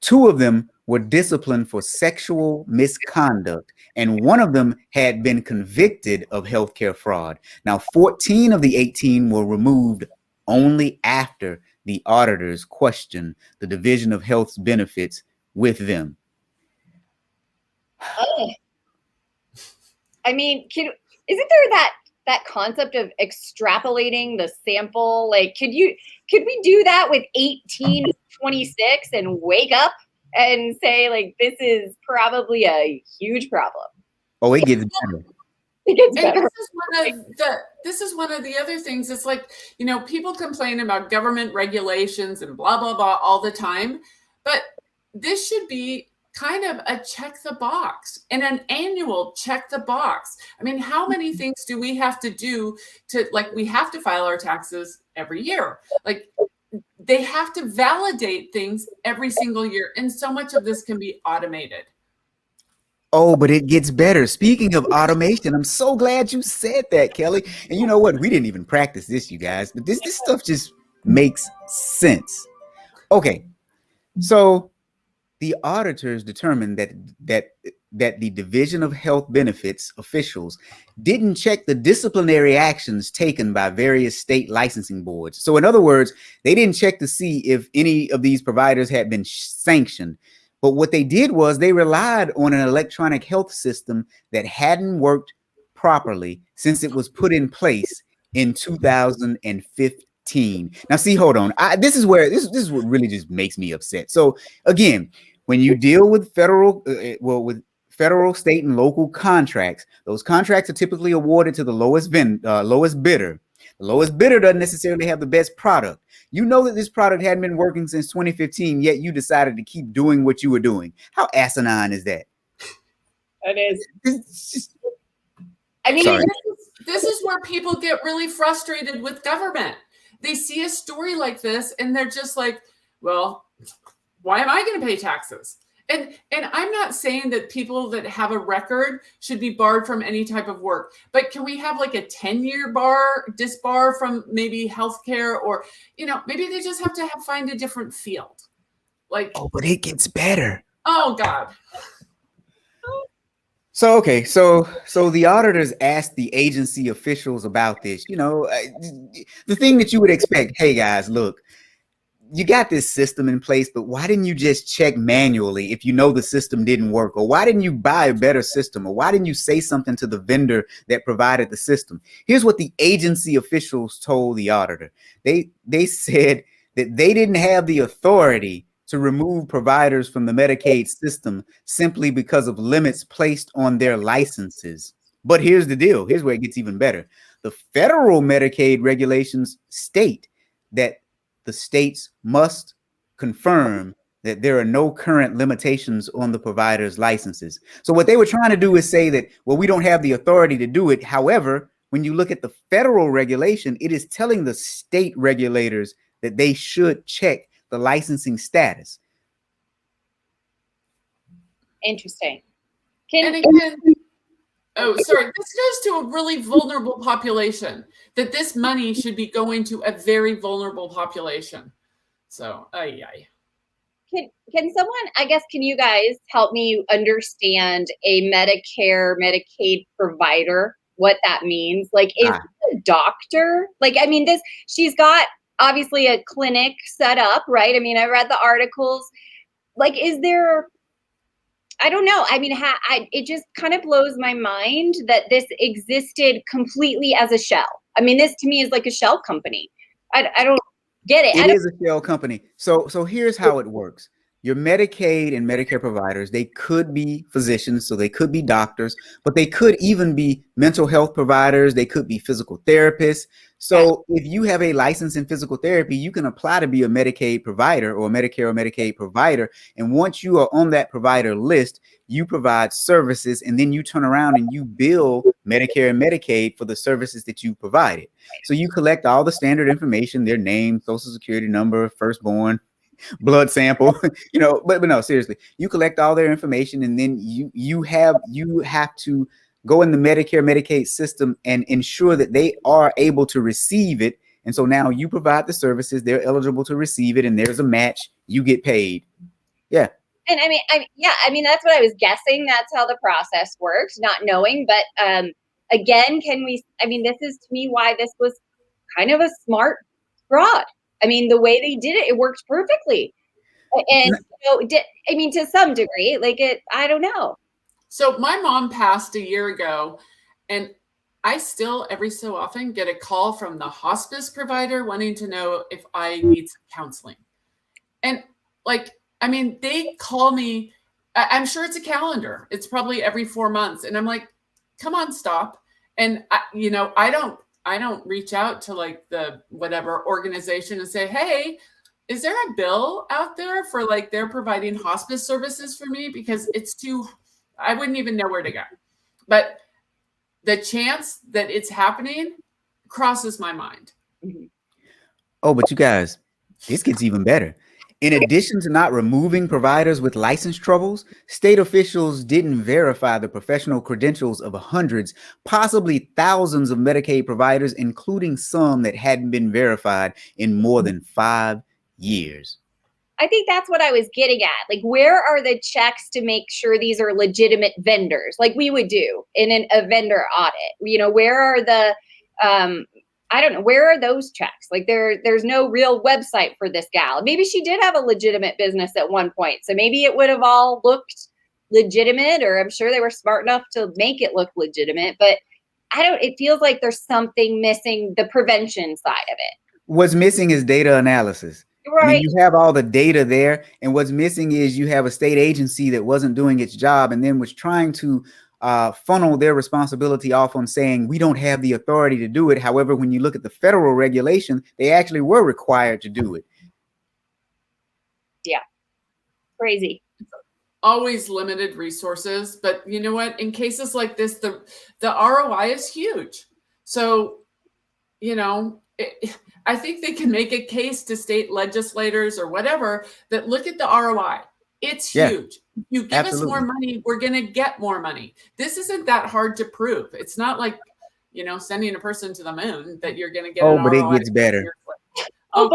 2 of them were disciplined for sexual misconduct, and 1 of them had been convicted of healthcare fraud. Now, 14 of the 18 were removed only after the auditors questioned the Division of Health's benefits with them. I mean, isn't there that concept of extrapolating the sample? Like, could we do that with 18 to 26 and wake up and say, like, this is probably a huge problem? Oh, it gets better. It gets better. This is one of the other things. It's like, people complain about government regulations and blah, blah, blah all the time. But this should be kind of a check the box and an annual check the box. I mean, how many things do we have to do we have to file our taxes every year? Like, they have to validate things every single year. And so much of this can be automated. Oh, but it gets better. Speaking of automation, I'm so glad you said that, Kelly. And you know what? We didn't even practice this, you guys, but this stuff just makes sense. Okay. So the auditors determined that the Division of Health Benefits officials didn't check the disciplinary actions taken by various state licensing boards. So in other words, they didn't check to see if any of these providers had been sanctioned. But what they did was they relied on an electronic health system that hadn't worked properly since it was put in place in 2015. Now, see, hold on. This is what really just makes me upset. So again, when you deal with federal, state, and local contracts, those contracts are typically awarded to the lowest bidder. The lowest bidder doesn't necessarily have the best product. You know that this product hadn't been working since 2015, yet you decided to keep doing what you were doing. How asinine is that? It is. This is where people get really frustrated with government. They see a story like this and they're just like, well, why am I going to pay taxes? And I'm not saying that people that have a record should be barred from any type of work, but can we have like a 10-year disbar from maybe healthcare, or, maybe they just have to find a different field. Like, oh, but it gets better. Oh God. So, okay, so the auditors asked the agency officials about this. The thing that you would expect. Hey guys, look, you got this system in place, but why didn't you just check manually if you know the system didn't work? Or why didn't you buy a better system? Or why didn't you say something to the vendor that provided the system? Here's what the agency officials told the auditor. They said that they didn't have the authority to remove providers from the Medicaid system simply because of limits placed on their licenses. But here's the deal. Here's where it gets even better. The federal Medicaid regulations state that the states must confirm that there are no current limitations on the provider's licenses. So what they were trying to do is say that, well, we don't have the authority to do it. However, when you look at the federal regulation, it is telling the state regulators that they should check the licensing status. Interesting. Oh, sorry. This goes to a really vulnerable population, that this money should be going to a very vulnerable population. So, Can someone, I guess, can you guys help me understand a Medicare, Medicaid provider, what that means? Like, is a doctor? Like, I mean, she's got obviously a clinic set up, right? I mean, I read the articles. Like, is there, I don't know. I mean, it just kind of blows my mind that this existed completely as a shell. I mean, this to me is like a shell company. I don't get it. It is a shell company. So here's how it works. Your Medicaid and Medicare providers, they could be physicians, so they could be doctors, but they could even be mental health providers. They could be physical therapists. So if you have a license in physical therapy, you can apply to be a Medicaid provider or a Medicare or Medicaid provider. And once you are on that provider list, you provide services, and then you turn around and you bill Medicare and Medicaid for the services that you provided. So you collect all the standard information, their name, social security number, firstborn, blood sample, but no, seriously, you collect all their information, and then you have to go in the Medicare, Medicaid system and ensure that they are able to receive it. And so now you provide the services, they're eligible to receive it, and there's a match, you get paid. Yeah. And I mean, that's what I was guessing. That's how the process works, not knowing. But again, this is to me why this was kind of a smart fraud. I mean, the way they did it, it worked perfectly. And to some degree, I don't know. So my mom passed a year ago, and I still every so often get a call from the hospice provider wanting to know if I need some counseling. And they call me, I'm sure it's a calendar. It's probably every 4 months. And I'm like, come on, stop. And I don't reach out to the whatever organization and say, hey, is there a bill out there for they're providing hospice services for me? Because I wouldn't even know where to go. But the chance that it's happening crosses my mind. Oh, but you guys, this gets even better. In addition to not removing providers with license troubles, state officials didn't verify the professional credentials of hundreds, possibly thousands of Medicaid providers, including some that hadn't been verified in more than 5 years. I think that's what I was getting at. Where are the checks to make sure these are legitimate vendors, like we would do in a vendor audit? Where are the I don't know, where are those checks? There's no real website for this gal. Maybe she did have a legitimate business at one point, so maybe it would have all looked legitimate, or I'm sure they were smart enough to make it look legitimate. But it feels like there's something missing, the prevention side of it. What's missing is data analysis. Right. I mean, you have all the data there, and what's missing is you have a state agency that wasn't doing its job and then was trying to funnel their responsibility off on saying we don't have the authority to do it. However, when you look at the federal regulation, they actually were required to do it. Yeah. Crazy. Always limited resources, but you know what? In cases like this, the ROI is huge. So, I think they can make a case to state legislators or whatever that look at the ROI. It's huge. You give us more money, we're going to get more money. This isn't that hard to prove. It's not like, sending a person to the moon that you're going to get. Oh, but it gets better. But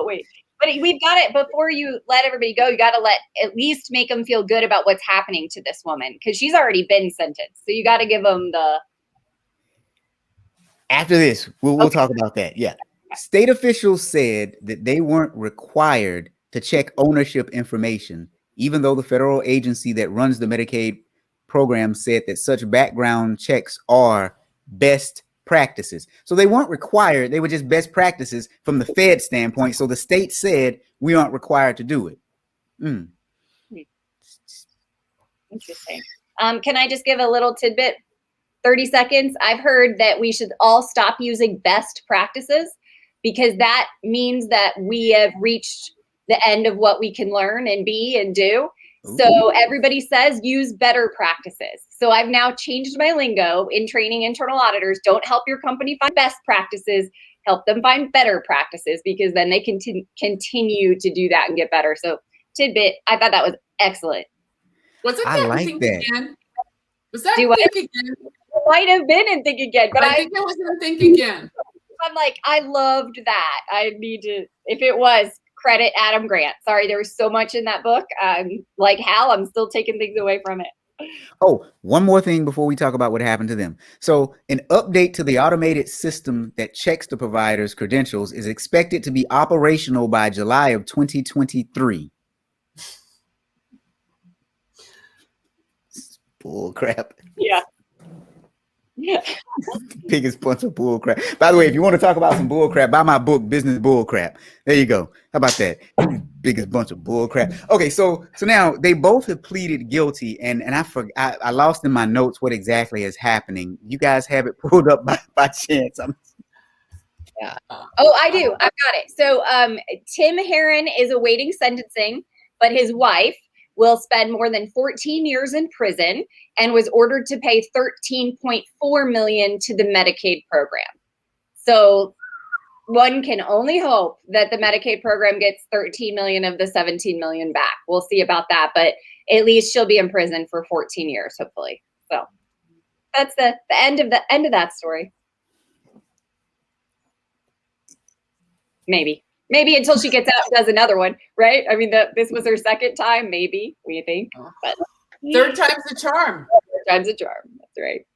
wait. But But we've got it before you let everybody go. You got to at least make them feel good about what's happening to this woman because she's already been sentenced. So you got to give them the. After this, we'll talk about that. Yeah. State officials said that they weren't required to check ownership information, even though the federal agency that runs the Medicaid program said that such background checks are best practices. So they weren't required. They were just best practices from the Fed standpoint. So the state said we aren't required to do it. Interesting. Can I just give a little tidbit? 30 seconds. I've heard that we should all stop using best practices because that means that we have reached the end of what we can learn and be and do. So everybody says use better practices. So I've now changed my lingo in training internal auditors. Don't help your company find best practices. Help them find better practices because then they can continue to do that and get better. So tidbit, I thought that was excellent. Was it I that like Think that. Again? Was that Think Again? It might have been in Think Again, but I think it was in Think Again. I'm like, I loved that. I need to, if it was, credit Adam Grant. Sorry, there was so much in that book. Like Hal, I'm still taking things away from it. Oh, one more thing before we talk about what happened to them. So an update to the automated system that checks the provider's credentials is expected to be operational by July of 2023. Bull crap. Yeah. Biggest bunch of bull crap. By the way, if you want to talk about some bull crap, buy my book, Business Bull Crap. There you go. How about that? Biggest bunch of bull crap. Okay, so now they both have pleaded guilty, and I lost in my notes what exactly is happening. You guys have it pulled up by chance? Yeah. Oh, I do. I've got it. So Tim Herron is awaiting sentencing, but his wife will spend more than 14 years in prison and was ordered to pay $13.4 million to the Medicaid program. So one can only hope that the Medicaid program gets 13 million of the 17 million back. We'll see about that, but at least she'll be in prison for 14 years, hopefully. So that's the end of that story. Maybe until she gets out and does another one, right? I mean, this was her second time, maybe, we think. But third time's the charm. Third time's the charm. That's right.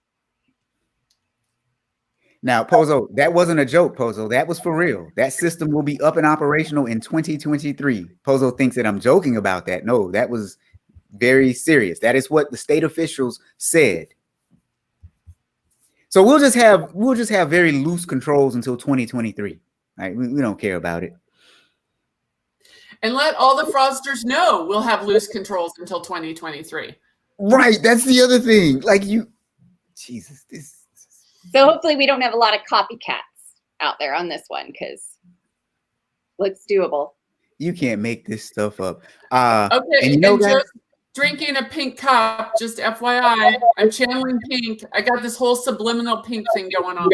Now, Pozo, that wasn't a joke, Pozo. That was for real. That system will be up and operational in 2023. Pozo thinks that I'm joking about that. No, that was very serious. That is what the state officials said. So we'll just have very loose controls until 2023. Right? We don't care about it. And let all the fraudsters know we'll have loose controls until 2023. Right. That's the other thing. Like Jesus, this. So hopefully we don't have a lot of copycats out there on this one because looks doable. You can't make this stuff up. Okay, and guys, just drinking a pink cup, just FYI, I'm channeling pink. I got this whole subliminal pink thing going on.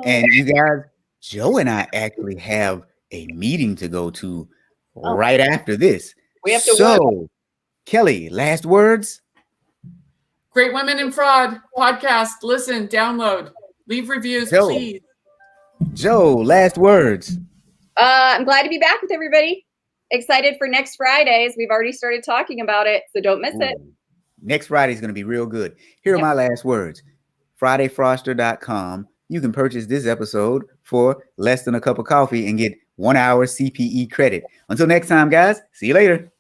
And you guys, Joe and I actually have a meeting to go to right after this. We have to So, Kelly, last words? Great Women in Fraud podcast. Listen, download, leave reviews, please. Joe, last words. I'm glad to be back with everybody. Excited for next Fridays. We've already started talking about it, so don't miss it. Next Friday is going to be real good. Here are my last words. FridayFraudster.com. You can purchase this episode for less than a cup of coffee and get 1 hour CPE credit. Until next time, guys. See you later.